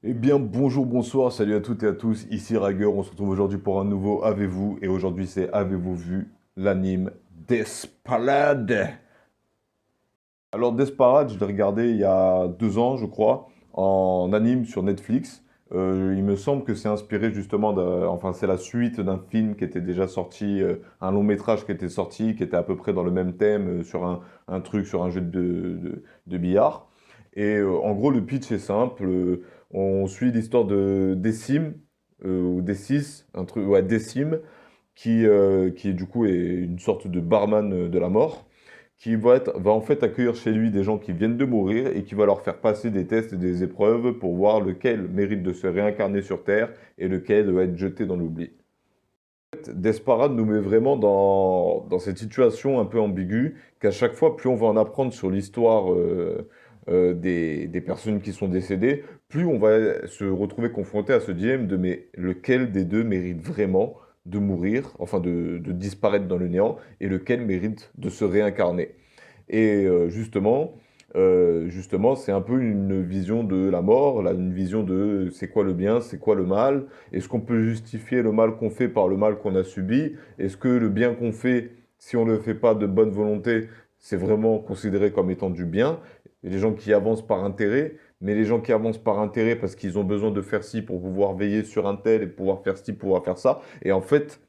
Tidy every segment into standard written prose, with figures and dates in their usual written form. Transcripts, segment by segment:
Eh bien, bonjour, bonsoir, salut à toutes et à tous, ici Rager, on se retrouve aujourd'hui pour un nouveau Avez-vous, et aujourd'hui c'est Avez-vous vu l'anime Desperate? Alors Desperate, je l'ai regardé il y a 2 ans, je crois, en anime sur Netflix. Il me semble que c'est inspiré justement enfin c'est la suite d'un film qui était déjà sorti, un long métrage qui était sorti, qui était à peu près dans le même thème, sur un truc, sur un jeu de billard. Et en gros, le pitch est simple. On suit l'histoire de Décime, ou Décis, un truc, ouais, Décime, qui du coup est une sorte de barman de la mort, qui va en fait accueillir chez lui des gens qui viennent de mourir et qui va leur faire passer des tests et des épreuves pour voir lequel mérite de se réincarner sur Terre et lequel va être jeté dans l'oubli. Desparade nous met vraiment dans cette situation un peu ambiguë, qu'à chaque fois, plus on va en apprendre sur l'histoire des personnes qui sont décédées, plus on va se retrouver confronté à ce dilemme de mais lequel des deux mérite vraiment de mourir, enfin de disparaître dans le néant, et lequel mérite de se réincarner. Et justement, c'est un peu une vision de la mort, là, une vision de c'est quoi le bien, c'est quoi le mal, est-ce qu'on peut justifier le mal qu'on fait par le mal qu'on a subi, est-ce que le bien qu'on fait, si on ne le fait pas de bonne volonté, c'est vraiment considéré comme étant du bien, et les gens qui avancent par intérêt, mais les gens qui avancent par intérêt parce qu'ils ont besoin de faire ci pour pouvoir veiller sur un tel et pouvoir faire ci, pouvoir faire ça, et en fait,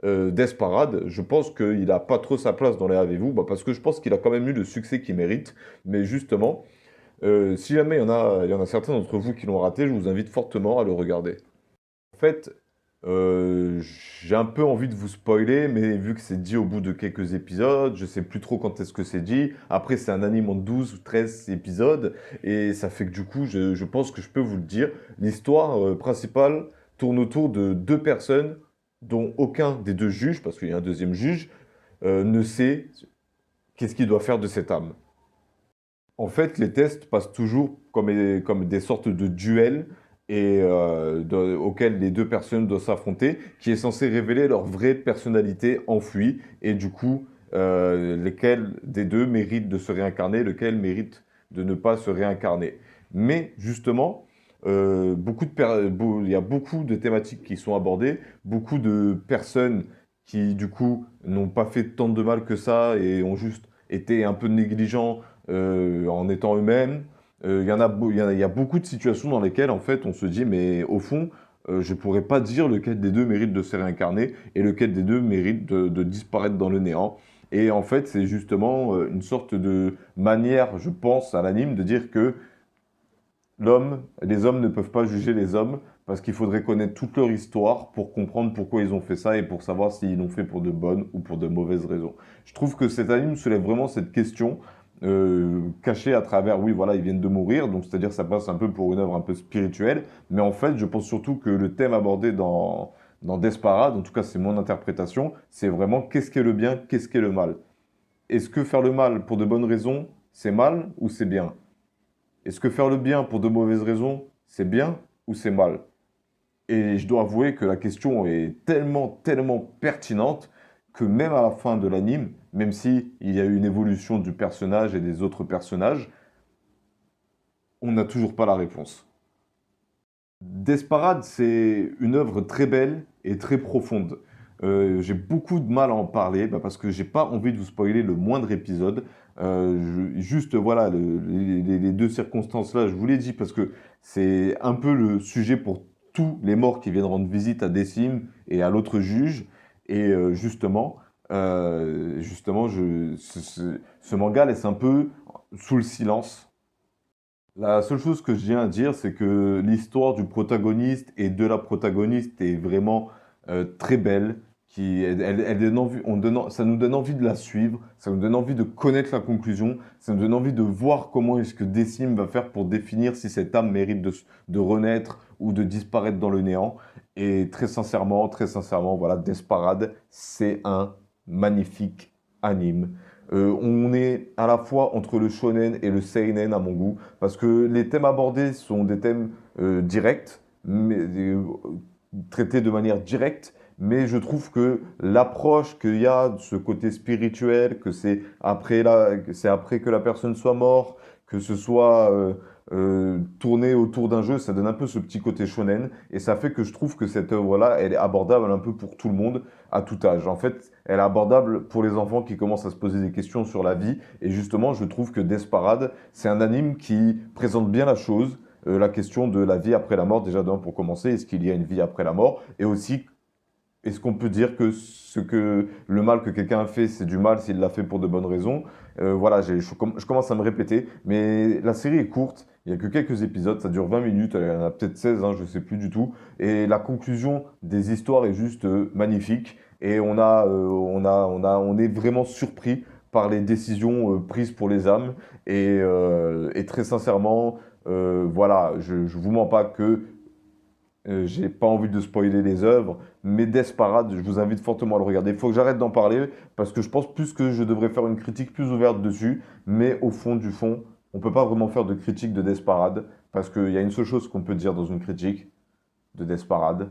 Desparade, je pense qu'il n'a pas trop sa place dans les Avez-vous, bah, parce que je pense qu'il a quand même eu le succès qu'il mérite. Mais justement, si jamais il y en a certains d'entre vous qui l'ont raté, je vous invite fortement à le regarder. En fait, j'ai un peu envie de vous spoiler, mais vu que c'est dit au bout de quelques épisodes, je sais plus trop quand est-ce que c'est dit. Après, c'est un anime en 12 ou 13 épisodes, et ça fait que du coup, je pense que je peux vous le dire. L'histoire principale tourne autour de deux personnes dont aucun des deux juges, parce qu'il y a un deuxième juge, ne sait qu'est-ce qu'il doit faire de cette âme. En fait, les tests passent toujours comme des sortes de duels auxquels les deux personnes doivent s'affronter, qui est censé révéler leur vraie personnalité enfouie, et du coup, lesquels des deux méritent de se réincarner, lequel mérite de ne pas se réincarner. Mais justement, il y a beaucoup de thématiques qui sont abordées, beaucoup de personnes qui, du coup, n'ont pas fait tant de mal que ça et ont juste été un peu négligents en étant eux-mêmes. Il y a beaucoup de situations dans lesquelles, en fait, on se dit, mais au fond, je pourrais pas dire lequel des deux mérite de se réincarner et lequel des deux mérite de disparaître dans le néant. Et en fait, c'est justement une sorte de manière, je pense, à l'anime, de dire que les hommes ne peuvent pas juger les hommes parce qu'il faudrait connaître toute leur histoire pour comprendre pourquoi ils ont fait ça et pour savoir s'ils l'ont fait pour de bonnes ou pour de mauvaises raisons. Je trouve que cet anime soulève vraiment cette question cachée à travers, oui, voilà, ils viennent de mourir, donc c'est-à-dire que ça passe un peu pour une œuvre un peu spirituelle, mais en fait, je pense surtout que le thème abordé dans Desparade, en tout cas c'est mon interprétation, c'est vraiment qu'est-ce qu'est le bien, qu'est-ce qu'est le mal. Est-ce que faire le mal pour de bonnes raisons, c'est mal ou c'est bien? Est-ce que faire le bien pour de mauvaises raisons, c'est bien ou c'est mal? Et je dois avouer que la question est tellement, tellement pertinente que même à la fin de l'anime, même si il y a eu une évolution du personnage et des autres personnages, on n'a toujours pas la réponse. Desparade, c'est une œuvre très belle et très profonde. J'ai beaucoup de mal à en parler parce que j'ai pas envie de vous spoiler le moindre épisode. Juste, voilà, les deux circonstances-là, je vous l'ai dit parce que c'est un peu le sujet pour tous les morts qui viennent rendre visite à Décime et à l'autre juge. Et justement, ce manga laisse un peu sous le silence. La seule chose que je viens à dire, c'est que l'histoire du protagoniste et de la protagoniste est vraiment très belle. Elle donne envie, ça nous donne envie de la suivre, ça nous donne envie de connaître la conclusion, ça nous donne envie de voir comment est-ce que Décime va faire pour définir si cette âme mérite de renaître ou de disparaître dans le néant. Et très sincèrement, voilà, Desparade, c'est un magnifique anime. On est à la fois entre le shonen et le seinen à mon goût, parce que les thèmes abordés sont des thèmes directs, traités de manière directe, mais je trouve que l'approche qu'il y a, ce côté spirituel, que c'est après que la personne soit morte, que ce soit tournée autour d'un jeu, ça donne un peu ce petit côté shonen, et ça fait que je trouve que cette œuvre-là, elle est abordable un peu pour tout le monde, à tout âge. En fait, elle est abordable pour les enfants qui commencent à se poser des questions sur la vie, et justement, je trouve que Desparade, c'est un anime qui présente bien la chose, la question de la vie après la mort, déjà d'un pour commencer, est-ce qu'il y a une vie après la mort, et aussi est-ce qu'on peut dire que le mal que quelqu'un a fait, c'est du mal s'il l'a fait pour de bonnes raisons? Voilà, je commence à me répéter, mais la série est courte, il n'y a que quelques épisodes, ça dure 20 minutes, il y en a peut-être 16, hein, je ne sais plus du tout. Et la conclusion des histoires est juste magnifique, et on est vraiment surpris par les décisions prises pour les âmes. Et très sincèrement, voilà, je ne vous mens pas que j'ai pas envie de spoiler les œuvres, mais Desparade, je vous invite fortement à le regarder. Il faut que j'arrête d'en parler parce que je pense plus que je devrais faire une critique plus ouverte dessus, mais au fond du fond, on peut pas vraiment faire de critique de Desparade parce qu'il y a une seule chose qu'on peut dire dans une critique de Desparade,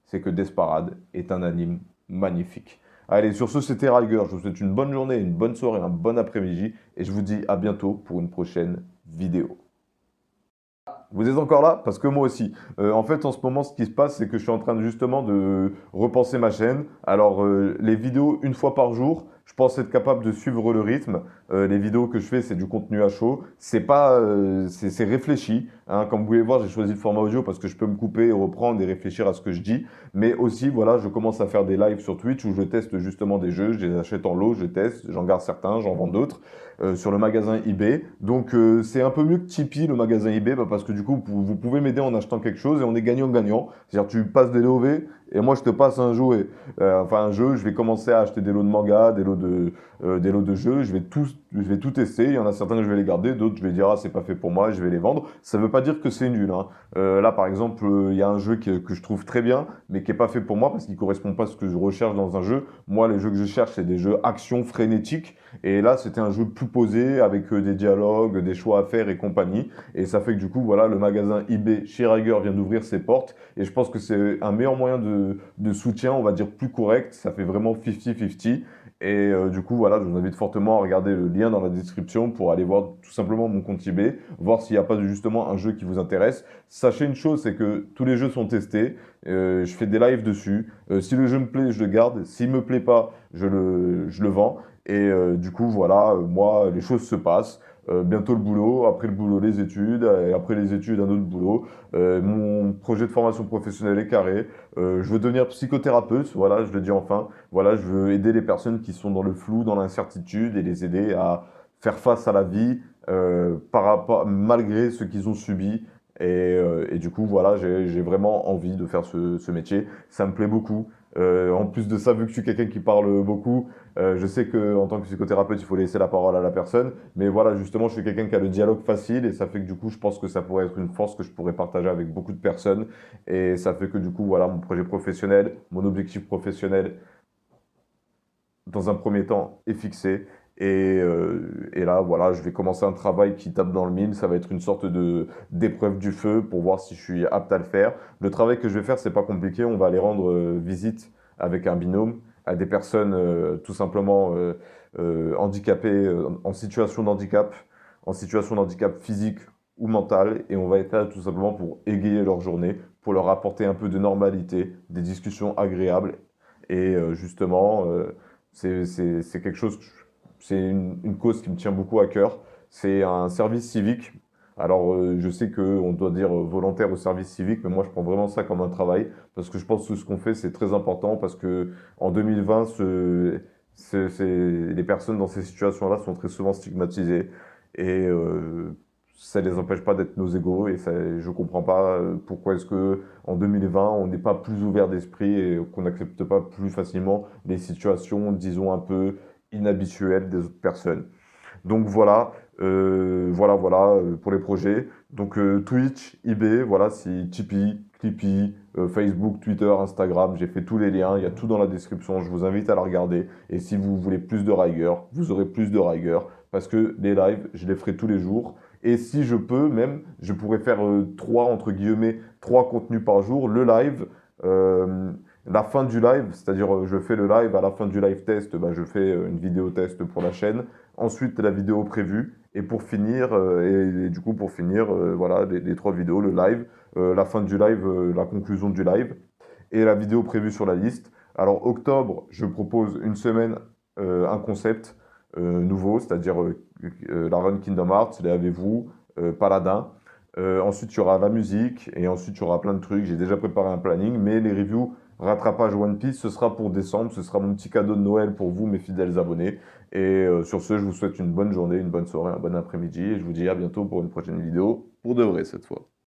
c'est que Desparade est un anime magnifique. Allez, sur ce, c'était Riger. Je vous souhaite une bonne journée, une bonne soirée, un bon après-midi et je vous dis à bientôt pour une prochaine vidéo. Vous êtes encore là? Parce que moi aussi. En fait, en ce moment, ce qui se passe, c'est que je suis en train justement de repenser ma chaîne. Alors, les vidéos une fois par jour, je pense être capable de suivre le rythme. Les vidéos que je fais, c'est du contenu à chaud. C'est pas, c'est réfléchi. Hein. Comme vous pouvez voir, j'ai choisi le format audio parce que je peux me couper, reprendre et réfléchir à ce que je dis. Mais aussi, voilà, je commence à faire des lives sur Twitch où je teste justement des jeux. Je les achète en lot, je teste, j'en garde certains, j'en vends d'autres. Sur le magasin eBay. Donc c'est un peu mieux que Tipeee, le magasin eBay, parce que du coup, vous pouvez m'aider en achetant quelque chose et on est gagnant-gagnant. C'est-à-dire tu passes des LOV et moi je te passe un jouet. Enfin un jeu, je vais commencer à acheter des lots de manga, des lots de jeux, je vais tout tester. Il y en a certains que je vais les garder, d'autres je vais dire ah c'est pas fait pour moi, je vais les vendre. Ça veut pas dire que c'est nul. Hein. Là par exemple, il y a un jeu que je trouve très bien, mais qui est pas fait pour moi parce qu'il correspond pas à ce que je recherche dans un jeu. Moi les jeux que je cherche c'est des jeux action frénétiques. Et là, c'était un jeu plus posé avec des dialogues, des choix à faire et compagnie. Et ça fait que du coup, voilà, le magasin eBay chez Riger vient d'ouvrir ses portes. Et je pense que c'est un meilleur moyen de soutien, on va dire plus correct. Ça fait vraiment 50-50. Et du coup, voilà, je vous invite fortement à regarder le lien dans la description pour aller voir tout simplement mon compte eBay, voir s'il n'y a pas justement un jeu qui vous intéresse. Sachez une chose, c'est que tous les jeux sont testés. Je fais des lives dessus. Si le jeu me plaît, je le garde. S'il me plaît pas, je le vends. Et du coup, voilà, moi, les choses se passent. Bientôt le boulot, après le boulot, les études, et après les études, un autre boulot. Mon projet de formation professionnelle est carré. Je veux devenir psychothérapeute, voilà, je le dis enfin. Voilà, je veux aider les personnes qui sont dans le flou, dans l'incertitude, et les aider à faire face à la vie malgré ce qu'ils ont subi. Et du coup, voilà, j'ai vraiment envie de faire ce métier. Ça me plaît beaucoup. En plus de ça, vu que je suis quelqu'un qui parle beaucoup, je sais qu'en tant que psychothérapeute, il faut laisser la parole à la personne. Mais voilà, justement, je suis quelqu'un qui a le dialogue facile et ça fait que du coup, je pense que ça pourrait être une force que je pourrais partager avec beaucoup de personnes. Et ça fait que du coup, voilà, mon projet professionnel, mon objectif professionnel, dans un premier temps, est fixé. Et là, voilà, je vais commencer un travail qui tape dans le mille. Ça va être une sorte d'épreuve du feu pour voir si je suis apte à le faire. Le travail que je vais faire, c'est pas compliqué. On va aller rendre visite avec un binôme à des personnes tout simplement handicapées, en situation de handicap physique ou mental. Et on va être là tout simplement pour égayer leur journée, pour leur apporter un peu de normalité, des discussions agréables. Et justement, c'est quelque chose c'est une cause qui me tient beaucoup à cœur. C'est un service civique. Alors, je sais qu'on doit dire volontaire au service civique, mais moi, je prends vraiment ça comme un travail parce que je pense que ce qu'on fait, c'est très important parce que en 2020, les personnes dans ces situations-là sont très souvent stigmatisées et ça ne les empêche pas d'être nos égaux et ça, je ne comprends pas pourquoi est-ce que en 2020, on n'est pas plus ouvert d'esprit et qu'on n'accepte pas plus facilement les situations, disons, un peu inhabituelles des autres personnes. Donc voilà, pour les projets. Donc Twitch, eBay, voilà, si Tipeee, Clippy, Facebook, Twitter, Instagram, j'ai fait tous les liens, il y a tout dans la description, je vous invite à la regarder. Et si vous voulez plus de rigueur, vous aurez plus de rigueur, parce que les lives, je les ferai tous les jours. Et si je peux, même, je pourrais faire trois, entre guillemets, trois contenus par jour. Le live, La fin du live, c'est-à-dire je fais le live, à la fin du live test, bah, je fais une vidéo test pour la chaîne, ensuite la vidéo prévue, et pour finir, et du coup pour finir, voilà, les trois vidéos, le live, la fin du live, la conclusion du live, et la vidéo prévue sur la liste. Alors octobre, je propose une semaine, un concept nouveau, c'est-à-dire la Run Kingdom Hearts, les Avez-vous, Paladin. Ensuite, il y aura la musique, et ensuite, il y aura plein de trucs. J'ai déjà préparé un planning, mais les reviews rattrapage One Piece, ce sera pour décembre, ce sera mon petit cadeau de Noël pour vous, mes fidèles abonnés. Et sur ce, je vous souhaite une bonne journée, une bonne soirée, un bon après-midi, et je vous dis à bientôt pour une prochaine vidéo, pour de vrai cette fois.